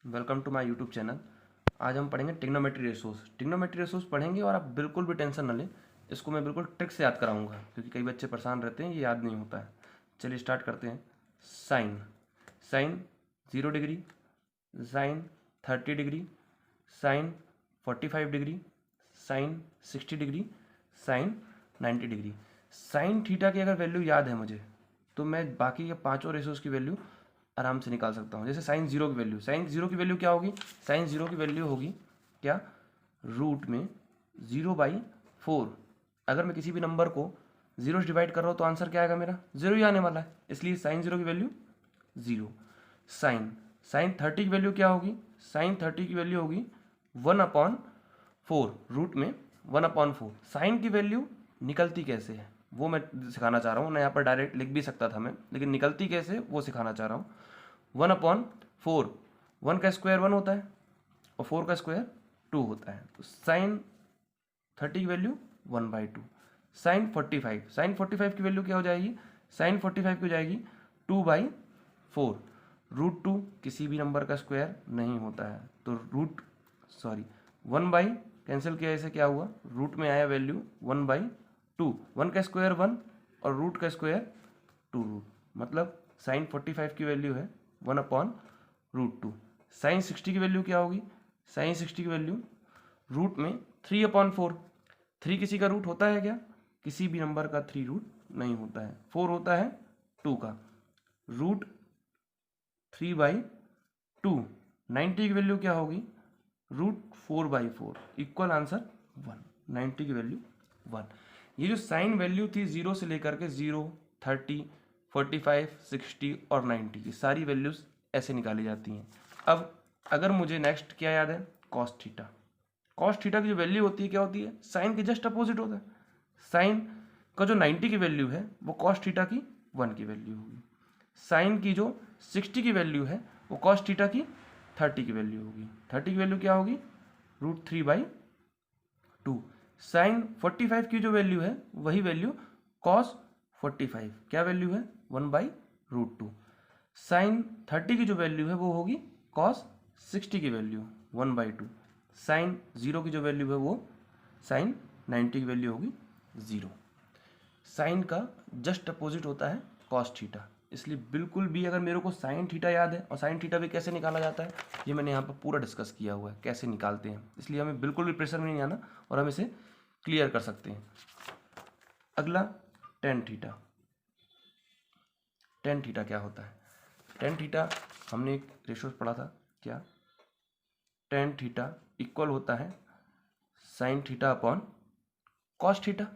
Welcome to my YouTube channel. आज हम पढ़ेंगे ट्रिग्नोमेट्री रेशोस। ट्रिग्नोमेट्री रेशोस पढ़ेंगे और आप बिल्कुल भी टेंशन ना लें, इसको मैं बिल्कुल ट्रिक से याद कराऊंगा क्योंकि कई बच्चे परेशान रहते हैं, ये याद नहीं होता है। चलिए स्टार्ट करते हैं। Sine sine 0 degree, sine 30 degree, sine 45 degree, sine 60 degree, sine 90 degree. Sine theta की अगर वैल्यू याद है मुझे, तो मैं बाकी के पांचों रेशोस की वैल्यू आराम से निकाल सकता हूँ। जैसे साइन जीरो की वैल्यू, साइन जीरो की वैल्यू क्या होगी? साइन जीरो की वैल्यू होगी क्या? रूट में 0/4। अगर मैं किसी भी नंबर को जीरो से डिवाइड कर रहा हूँ तो आंसर क्या आएगा? मेरा जीरो ही आने वाला है, इसलिए साइन जीरो की वैल्यू जीरो। साइन साइन 30 की वैल्यू क्या होगी? साइन 30 की वैल्यू होगी 1/4, रूट में 1/4। साइन की वैल्यू निकलती कैसे है वो मैं सिखाना चाह रहा हूँ। मैं यहाँ पर डायरेक्ट लिख भी सकता था मैं, लेकिन निकलती कैसे वो सिखाना चाह रहा हूँ। 1/4, 1 का स्क्वायर 1 होता है और 4 का स्क्वायर 2 होता है, तो साइन 30 की वैल्यू 1/2। साइन 45 की वैल्यू क्या हो जाएगी? साइन 45 की हो जाएगी 2/4। √2 किसी भी नंबर का स्क्वायर नहीं होता है, तो 1 कैंसिल किया, ऐसे क्या हुआ? रूट में आया वैल्यू 1/2। 1 का स्क्वायर 1 और रूट का स्क्वायर 2 रूट, मतलब साइन 45 की वैल्यू है 1/√2। साइन 60 की वैल्यू क्या होगी? साइन 60 की वैल्यू रूट में 3/4। 3 किसी का रूट होता है क्या? किसी भी नंबर का 3 रूट नहीं होता है। 4 होता है 2 का रूट 3/2। 90 की वैल्यू क्या होगी? √4/4 इक्वल आंसर 1। 90 की वैल्यू 1। ये जो साइन वैल्यू थी जीरो से लेकर के 0, 30, 45, 60 और 90 की सारी वैल्यूज ऐसे निकाली जाती हैं। अब अगर मुझे नेक्स्ट क्या याद है? Cos theta. कॉस थीटा की जो वैल्यू होती है क्या होती है? साइन के जस्ट अपोजिट होता है। साइन का जो 90 की वैल्यू है वो कॉस थीटा की 1 की वैल्यू होगी। साइन की जो 60 की वैल्यू है वो कॉस थीटा की 30 की वैल्यू होगी। 30 की वैल्यू क्या होगी? √3/2। साइन 45 की जो वैल्यू है वही वैल्यू कॉस 45, क्या वैल्यू है? 1/√2। साइन 30 की जो वैल्यू है वो होगी कॉस 60 की वैल्यू 1/2। साइन 0 की जो वैल्यू है वो साइन 90 की वैल्यू होगी 0। साइन का जस्ट अपोजिट होता है कॉस थीटा, इसलिए बिल्कुल भी अगर मेरे को साइन थीटा याद है और साइन थीटा भी कैसे निकाला जाता है ये मैंने यहाँ पर पूरा डिस्कस किया हुआ है कैसे निकालते हैं, इसलिए हमें बिल्कुल भी प्रेशर में नहीं आना और हम इसे क्लियर कर सकते हैं। अगला टेन थीटा। टेन थीटा क्या होता है? टेन थीटा हमने एक रेशो पढ़ा था क्या? टेन थीटा इक्वल होता है sine theta upon cos theta.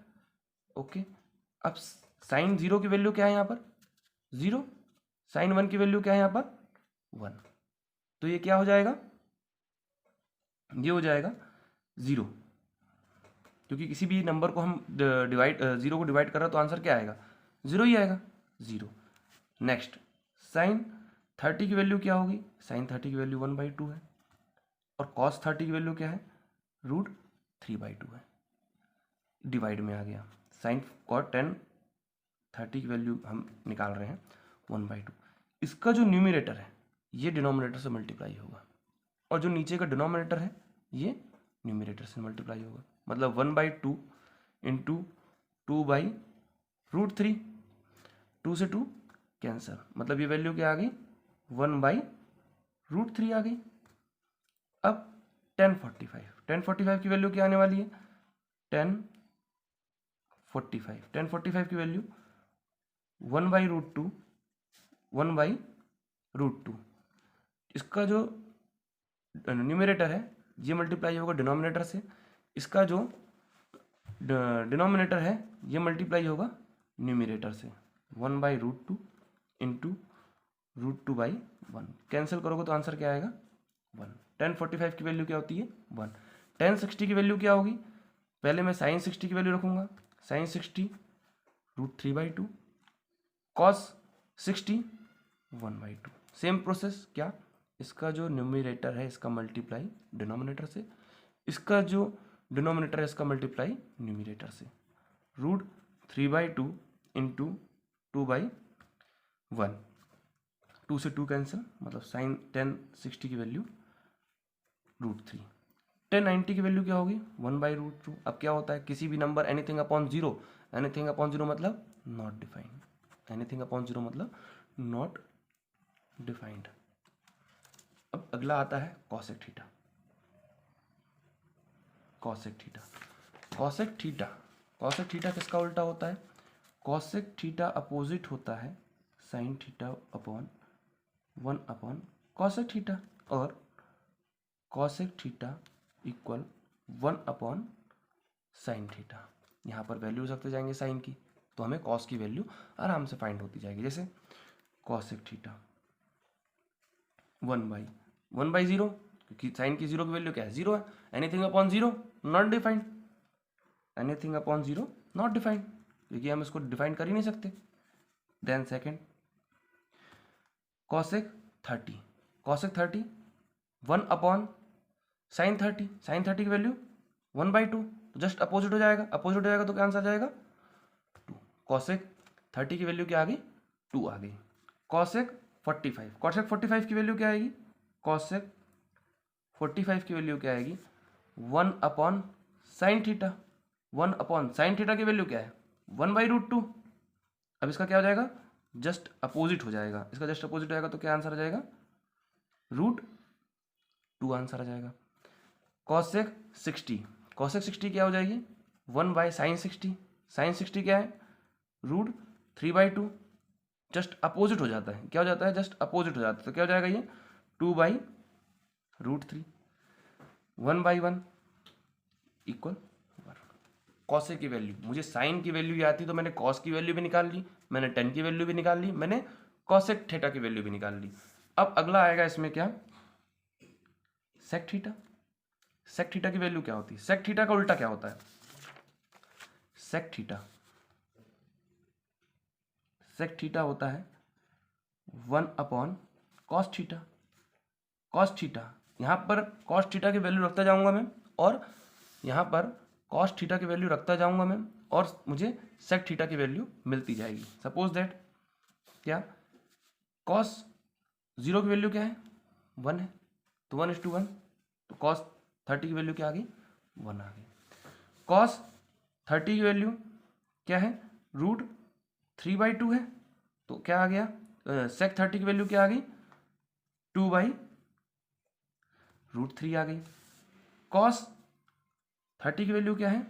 Okay, अब साइन 0 की वैल्यू क्या है यहाँ पर? 0। साइन 1 की वैल्यू क्या है यहाँ पर? 1। तो ये क्या हो जाएगा? ये हो जाएगा 0, क्योंकि किसी भी नंबर को हम डिवाइड 0 को डिवाइड कर रहे हैं तो आंसर क्या आएगा? 0 ही आएगा, 0। नेक्स्ट, साइन 30 की वैल्यू क्या होगी? साइन 30 की वैल्यू 1/2 है और कॉस 30 की वैल्यू क्या है? √3/2 है। डिवाइड में आ गया। साइन कॉट 30 की वैल्यू हम निकाल रहे हैं 1/2। इसका जो न्यूमिनेटर है ये डिनोमिनेटर से मल्टीप्लाई होगा और जो नीचे का डिनोमिनेटर है ये न्यूमिनेटर से मल्टीप्लाई होगा, मतलब 1/2 इंटू 2/√3। 2 से 2 कैंसर, मतलब ये वैल्यू क्या आ गई? 1/√3 आ गई। अब 1045 की वैल्यू क्या आने वाली है? 1045 की वैल्यू 1/√2, 1/√2। इसका जो न्यूमरेटर है ये मल्टीप्लाई होगा डिनोमिनेटर से, इसका जो डिनोमिनेटर है ये मल्टीप्लाई होगा न्यूमरेटर से। 1/√2 इंटू √2/1, कैंसिल करोगे तो आंसर क्या आएगा? 1। 1045 की वैल्यू क्या होती है? 1। 1060 की वैल्यू क्या होगी? पहले मैं साइन 60 की वैल्यू रखूंगा, साइन 60 √3/2, कॉस 60 1/2। सेम प्रोसेस, क्या? इसका जो न्यूमरेटर है इसका मल्टीप्लाई डिनोमिनेटर से, इसका जो डिनोमिनेटर है इसका मल्टीप्लाई न्यूमरेटर से। √3/2 इंटू 2/1, 2 से 2 कैंसिल, मतलब साइन 1060 की वैल्यू √3। 1090 की वैल्यू क्या होगी 1/√2। अब क्या होता है किसी भी number anything upon zero, anything upon zero मतलब not defined, anything upon zero मतलब नॉट डिफाइंड। अब अगला आता है cosec theta. Cosec theta, cosec theta, cosec theta किसका उल्टा होता है? कॉसेक थीटा अपोजिट होता है sine theta upon 1 cosec theta, और cosec theta equal 1 sine theta. यहाँ पर वैल्यूज रखते जाएंगे साइन की, तो हमें कॉस की वैल्यू आराम से फाइंड होती जाएगी। जैसे कॉसेक थीटा 1/0, क्योंकि साइन की जीरो की वैल्यू क्या है 0 है। Anything upon zero not defined, anything upon zero not defined, क्योंकि हम इसको डिफाइन कर ही नहीं सकते। Then second cosec 30, cosec 30 1 sine 30, sine 30 की वैल्यू 1/2, तो जस्ट अपोजिट हो जाएगा, अपोजिट हो जाएगा तो क्या आंसर आ जाएगा 2। कॉसेक 30 की वैल्यू क्या आ गई 2 आ गई। कॉसेक 45, कॉसेक 45 की वैल्यू क्या आएगी, कॉसेक 45 की वैल्यू क्या आएगी 1 साइन थीटा, 1 साइन थीटा की वैल्यू क्या है 1/√2। अब इसका क्या हो जाएगा जस्ट अपोजिट हो जाएगा, इसका जस्ट अपोजिट हो जाएगा तो क्या आंसर आ जाएगा √2 आंसर आ जाएगा। कॉसेक 60, कॉसेक 60 क्या हो जाएगी 1/साइन 60, साइन 60 क्या है √3/2, जस्ट अपोजिट हो जाता है, क्या हो जाता है जस्ट अपोजिट हो जाता है, तो क्या हो जाएगा ये 2/√3, 1/1 इक्वल 1। कॉसेक की वैल्यू, मुझे साइन की वैल्यू याद थी तो मैंने कॉस की वैल्यू भी निकाल ली, मैंने टेन की वैल्यू भी निकाल ली, मैंने कॉसेक थीटा की वैल्यू भी निकाल ली। अब अगला आएगा इसमें क्या सेक थीटा। सेक थीटा की वैल्यू क्या होती है, सेक थीटा का उल्टा क्या होता है, सेक थीटा, सेक थीटा होता है 1/कॉस थीटा। कॉस थीटा, यहाँ पर कॉस थीटा की वैल्यू रखता जाऊंगा मैं, और यहाँ पर कॉस थीटा की वैल्यू रखता जाऊंगा मैं, और मुझे सेक थीटा की वैल्यू मिलती जाएगी। सपोज दैट क्या कॉस 0 की वैल्यू क्या है 1 है, तो 1:1, तो कॉस 30 की वैल्यू क्या आ गई 1 आ गई। कॉस 30 की वैल्यू क्या है √3/2 है, तो क्या आ गया सेक 30 की वैल्यू क्या आ गई 2/√3 आ गई। कॉस 30 की वैल्यू क्या है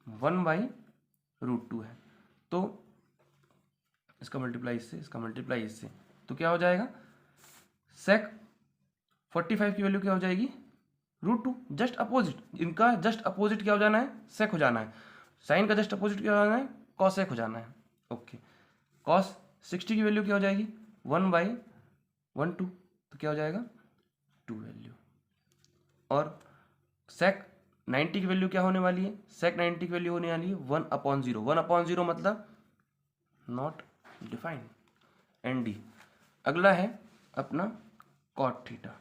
1/√2 है, तो इसका मल्टीप्लाई इससे, इसका मल्टीप्लाई इससे, तो क्या हो जाएगा सेक 45 की वैल्यू क्या हो जाएगी √2, जस्ट अपोजिट, इनका जस्ट अपोजिट क्या हो जाना है सेक हो जाना है, साइन का जस्ट अपोजिट क्या हो जाना है कॉसेक हो जाना है। ओके, कॉस 60 की वैल्यू क्या हो जाएगी 1/12, तो क्या हो जाएगा 2 वैल्यू। और सेक 90 की वैल्यू क्या होने वाली है, सेक 90 की वैल्यू होने वाली है 1/0, 1/0 मतलब नॉट डिफाइंड, ND। अगला है अपना कॉट थीटा,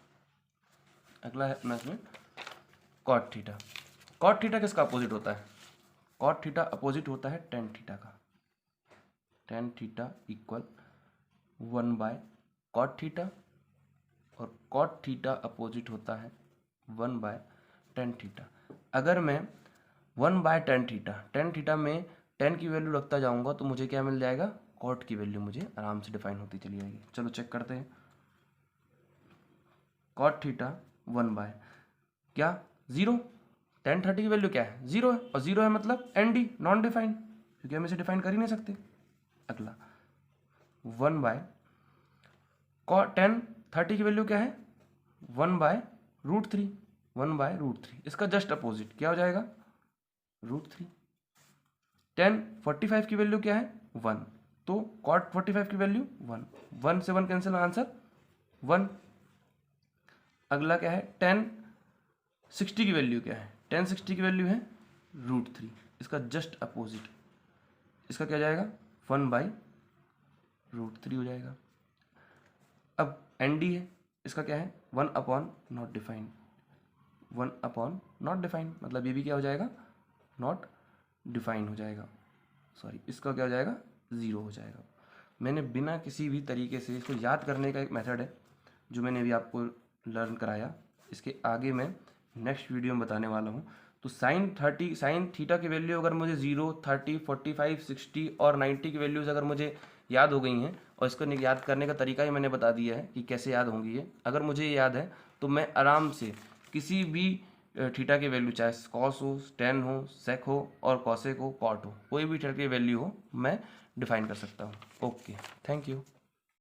अगला है अपना इसमें कॉट थीटा। कॉट थीटा किसका अपोजिट होता है, कॉट थीटा अपोजिट होता है टेन थीटा का, टेन थीटा इक्वल 1/कॉट थीटा, और कॉट थीटा अपोजिट होता है 1/टेन थीटा। अगर मैं 1/टेन थीटा, टेन थीटा में टेन की वैल्यू रखता जाऊंगा तो मुझे क्या मिल जाएगा कॉट की वैल्यू मुझे आराम से डिफाइन होती चली जाएगी। चलो चेक करते हैं, कॉट थीटा 1/ क्या 0, टेन 30 की वैल्यू क्या है 0 है, और 0 है मतलब ND नॉन डिफाइंड, क्योंकि हम इसे डिफाइन कर ही नहीं सकते। अगला 1/कॉट 10 30 की वैल्यू क्या है 1/√3, 1/√3, इसका जस्ट अपोजिट क्या हो जाएगा √3। 10 45 की वैल्यू क्या है 1, तो कॉट 45 की वैल्यू 1, 1 से 1 कैंसिल, आंसर 1। अगला क्या है 10 60 की वैल्यू क्या है, 10 60 की वैल्यू है √3, इसका जस्ट अपोजिट, इसका क्या जाएगा 1/√3 हो जाएगा। अब ND है, इसका क्या है 1/नॉट डिफाइंड, 1/नॉट डिफाइंड मतलब ये भी क्या हो जाएगा नॉट डिफाइन हो जाएगा, सॉरी इसका क्या हो जाएगा 0 हो जाएगा। मैंने बिना किसी भी तरीके से इसको याद करने का एक मेथड है जो मैंने अभी आपको लर्न कराया, इसके आगे मैं नेक्स्ट वीडियो में बताने वाला हूँ। तो साइन थीटा की वैल्यू अगर मुझे 0, 30, 45, 60 और 90 की वैल्यूज़ अगर मुझे याद हो गई हैं, और इसको याद करने का तरीका ही मैंने बता दिया है कि कैसे याद होंगी ये, अगर मुझे ये याद है तो मैं आराम से किसी भी थीटा की वैल्यू, चाहे कॉस हो, टेन हो, सेक हो और कॉसेक हो, कॉट हो, कोई भी थीटा की वैल्यू हो, मैं डिफाइन कर सकता हूँ। Okay, thank you.